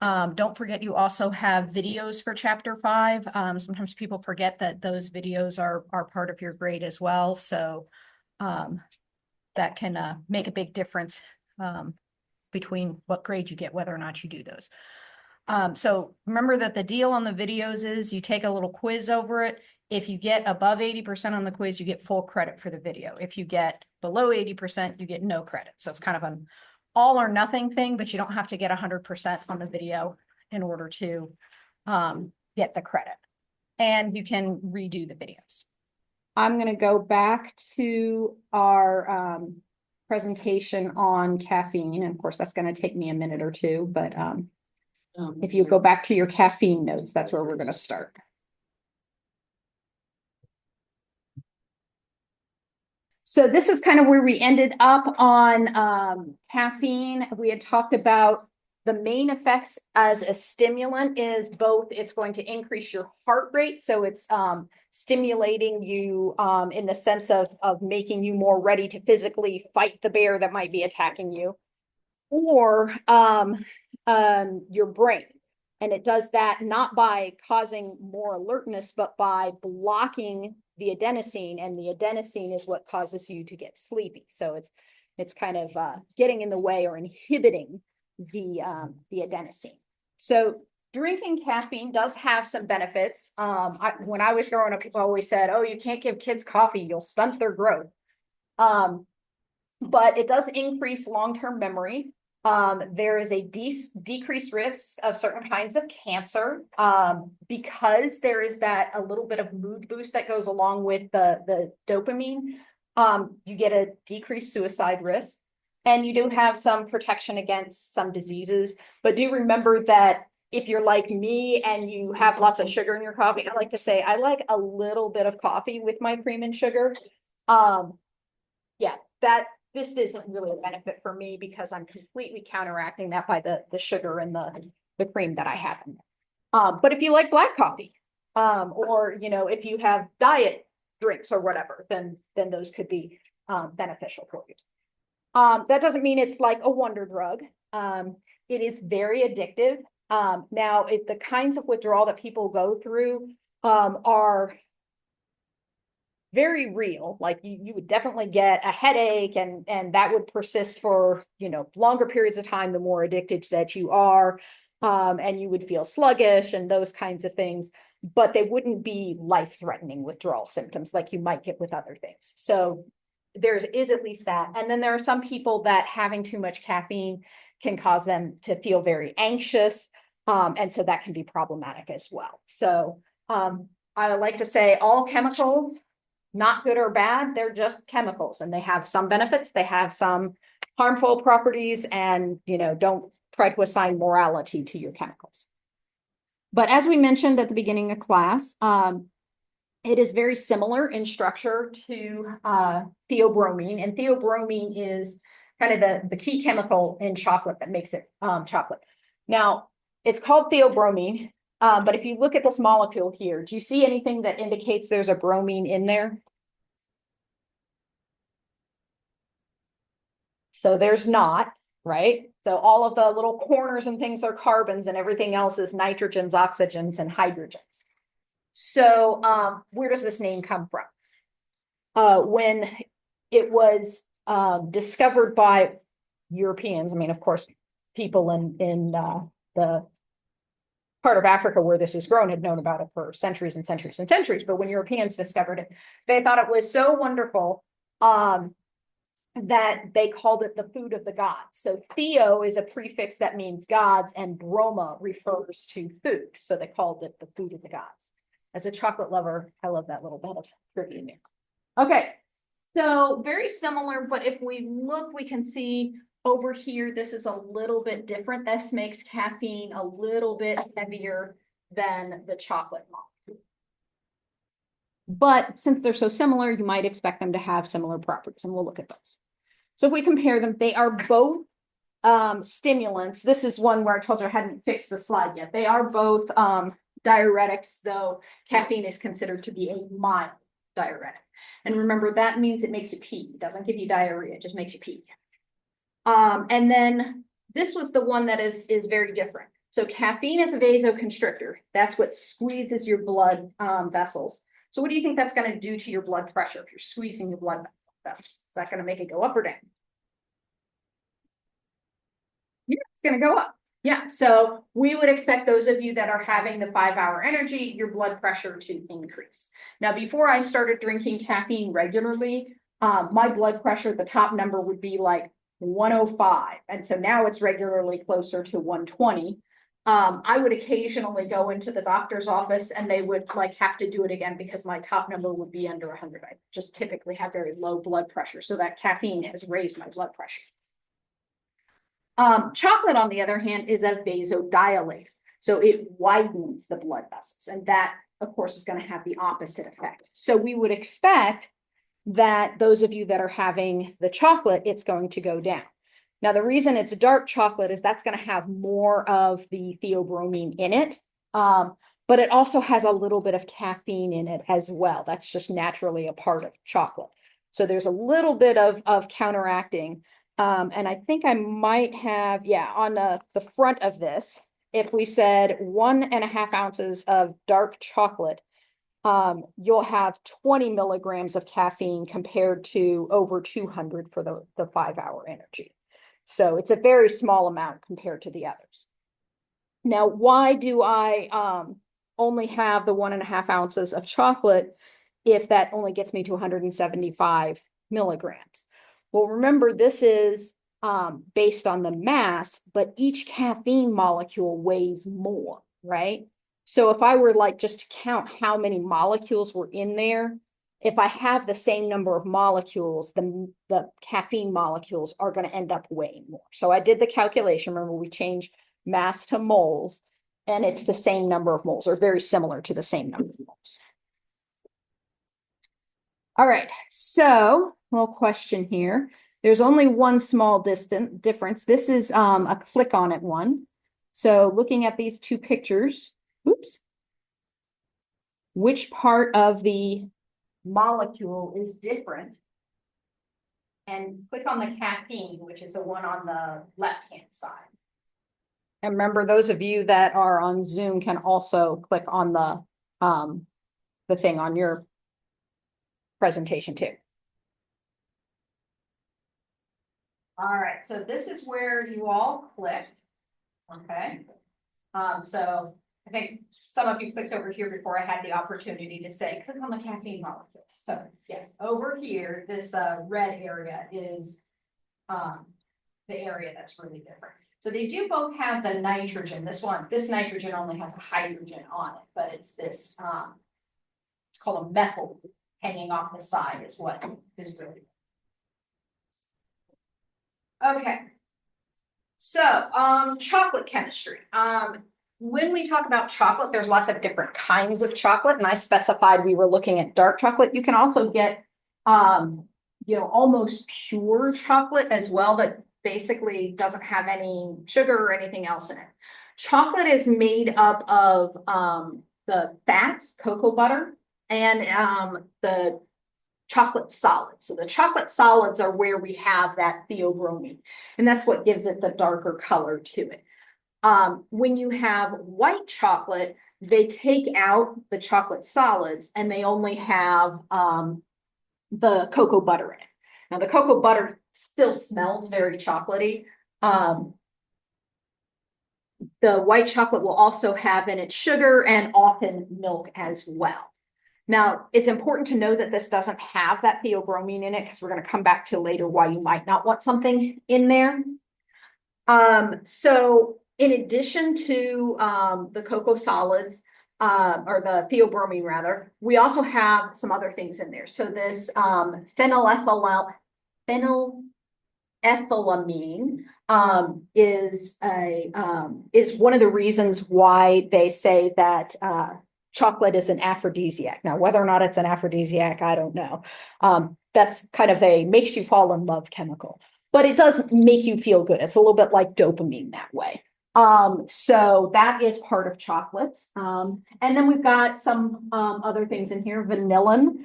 Don't forget you also have videos for chapter 5. Sometimes people forget that those videos are part of your grade as well. So that can make a big difference between what grade you get, whether or not you do those. So remember that the deal on the videos is you take a little quiz over it. If you get above 80% on the quiz, you get full credit for the video. If you get below 80%, you get no credit. So it's kind of an all or nothing thing, but you don't have to get 100% on the video in order to get the credit. And you can redo the videos. I'm going to go back to our presentation on caffeine. And of course, that's going to take me a minute or two, but if you go back to your caffeine notes, that's where we're going to start. So this is kind of where we ended up on caffeine. We had talked about the main effects as a stimulant is both it's going to increase your heart rate. So it's stimulating you in the sense of making you more ready to physically fight the bear that might be attacking you, or your brain. And it does that not by causing more alertness, but by blocking the adenosine, and the adenosine is what causes you to get sleepy. So it's kind of getting in the way or inhibiting the adenosine. So drinking caffeine does have some benefits. When I was growing up, people always said, "Oh, you can't give kids coffee; you'll stunt their growth." But it does increase long-term memory. There is a decreased risk of certain kinds of cancer because there is that a little bit of mood boost that goes along with the dopamine. You get a decreased suicide risk, and you do have some protection against some diseases. But do remember that if you're like me and you have lots of sugar in your coffee, I like to say I like a little bit of coffee with my cream and sugar. Yeah, this isn't really a benefit for me because I'm completely counteracting that by the sugar and the cream that I have in there. But if you like black coffee, or if you have diet drinks or whatever, then those could be beneficial for you. That doesn't mean it's like a wonder drug. It is very addictive. Now, the kinds of withdrawal that people go through are very real. Like you would definitely get a headache, and that would persist for longer periods of time the more addicted that you are, and you would feel sluggish and those kinds of things, but they wouldn't be life-threatening withdrawal symptoms like you might get with other things. So there is at least that. And then there are some people that having too much caffeine can cause them to feel very anxious, and so that can be problematic as well. So I like to say all chemicals, not good or bad, they're just chemicals, and they have some benefits, they have some harmful properties, and don't try to assign morality to your chemicals. But as we mentioned at the beginning of class, it is very similar in structure to theobromine, and theobromine is kind of the key chemical in chocolate that makes it chocolate. Now, it's called theobromine. But if you look at this molecule here, do you see anything that indicates there's a bromine in there? So there's not, right? So all of the little corners and things are carbons, and everything else is nitrogens, oxygens, and hydrogens. So where does this name come from? When it was discovered by Europeans, I mean, of course, people in the part of Africa where this is grown had known about it for centuries and centuries and centuries. But when Europeans discovered it, they thought it was so wonderful that they called it the food of the gods. So theo is a prefix that means gods, and broma refers to food. So they called it the food of the gods. As a chocolate lover, I love that little bit of trivia there. Okay, so very similar, but if we look, we can see over here, this is a little bit different. This makes caffeine a little bit heavier than the chocolate molecule. But since they're so similar, you might expect them to have similar properties, and we'll look at those. So if we compare them, they are both stimulants. This is one where I told you I hadn't fixed the slide yet. They are both diuretics, though caffeine is considered to be a mild diuretic. And remember, that means it makes you pee. It doesn't give you diarrhea, it just makes you pee. And then this was the one that is very different. So caffeine is a vasoconstrictor. That's what squeezes your blood vessels. So what do you think that's going to do to your blood pressure if you're squeezing your blood vessels? Is that going to make it go up or down? Yeah, it's going to go up. Yeah, so we would expect those of you that are having the 5-hour energy, your blood pressure to increase. Now, before I started drinking caffeine regularly, my blood pressure, the top number would be like 105. And so now it's regularly closer to 120. I would occasionally go into the doctor's office and they would like have to do it again because my top number would be under 100. I just typically have very low blood pressure. So that caffeine has raised my blood pressure. Chocolate, on the other hand, is a vasodilator. So it widens the blood vessels. And that, of course, is going to have the opposite effect. So we would expect that those of you that are having the chocolate, it's going to go down. Now, the reason it's dark chocolate is that's going to have more of the theobromine in it. But it also has a little bit of caffeine in it as well. That's just naturally a part of chocolate. So there's a little bit of counteracting. And I think I might have, yeah, on the front of this, if we said 1.5 ounces of dark chocolate, you'll have 20 milligrams of caffeine compared to over 200 for the 5-hour energy. So it's a very small amount compared to the others. Now, why do I only have the 1.5 ounces of chocolate if that only gets me to 175 milligrams? Well, remember, this is based on the mass, but each caffeine molecule weighs more, right? So if I were like just to count how many molecules were in there, if I have the same number of molecules, the caffeine molecules are going to end up weighing more. So I did the calculation. Remember, we changed mass to moles, and it's the same number of moles, or very similar to the same number of moles. All right, so little question here. There's only one small difference. This is a click on it one. So looking at these two pictures, oops, which part of the molecule is different? And click on the caffeine, which is the one on the left-hand side. And remember, those of you that are on Zoom can also click on the thing on your presentation too. All right, so this is where you all clicked. Okay. So I think some of you clicked over here before I had the opportunity to say, click on the caffeine molecule. So yes, over here, this red area is the area that's really different. So they do both have the nitrogen. This nitrogen only has a hydrogen on it, but it's this, it's called a methyl hanging off the side is what is really. Okay. So, chocolate chemistry. When we talk about chocolate, there's lots of different kinds of chocolate, and I specified we were looking at dark chocolate. You can also get, almost pure chocolate as well that basically doesn't have any sugar or anything else in it. Chocolate is made up of the fats, cocoa butter, and the chocolate solids. So the chocolate solids are where we have that theobromine, and that's what gives it the darker color to it. When you have white chocolate, they take out the chocolate solids and they only have the cocoa butter in it. Now the cocoa butter still smells very chocolatey. The white chocolate will also have in it sugar and often milk as well. Now, it's important to know that this doesn't have that theobromine in it because we're going to come back to later why you might not want something in there. So in addition to the cocoa solids, or the theobromine rather, we also have some other things in there. So this phenylethylamine is one of the reasons why they say that chocolate is an aphrodisiac. Now, whether or not it's an aphrodisiac, I don't know. That's kind of a makes you fall in love chemical, but it does make you feel good. It's a little bit like dopamine that way. So that is part of chocolates. And then we've got some other things in here, vanillin.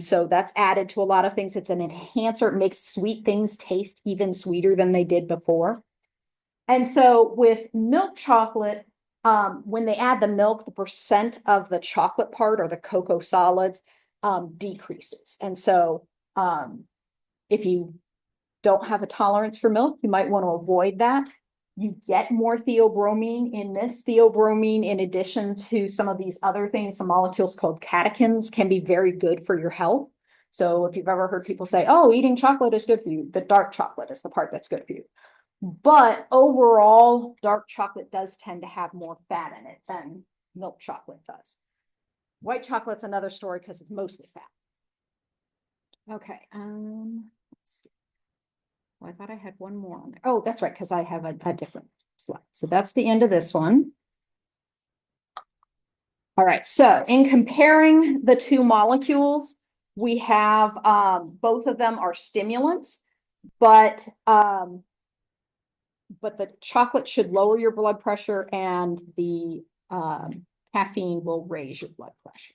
So that's added to a lot of things. It's an enhancer. It makes sweet things taste even sweeter than they did before. And so with milk chocolate, when they add the milk, the percent of the chocolate part or the cocoa solids decreases. And so if you don't have a tolerance for milk, you might want to avoid that. You get more theobromine in this. Theobromine, in addition to some of these other things, some molecules called catechins, can be very good for your health. So if you've ever heard people say, oh, eating chocolate is good for you, the dark chocolate is the part that's good for you. But overall, dark chocolate does tend to have more fat in it than milk chocolate does. White chocolate's another story because it's mostly fat. Okay. Let's see. Well, I thought I had one more on there. Oh, that's right, because I have a different slide. So that's the end of this one. All right, so in comparing the two molecules, we have both of them are stimulants, but the chocolate should lower your blood pressure and the caffeine will raise your blood pressure.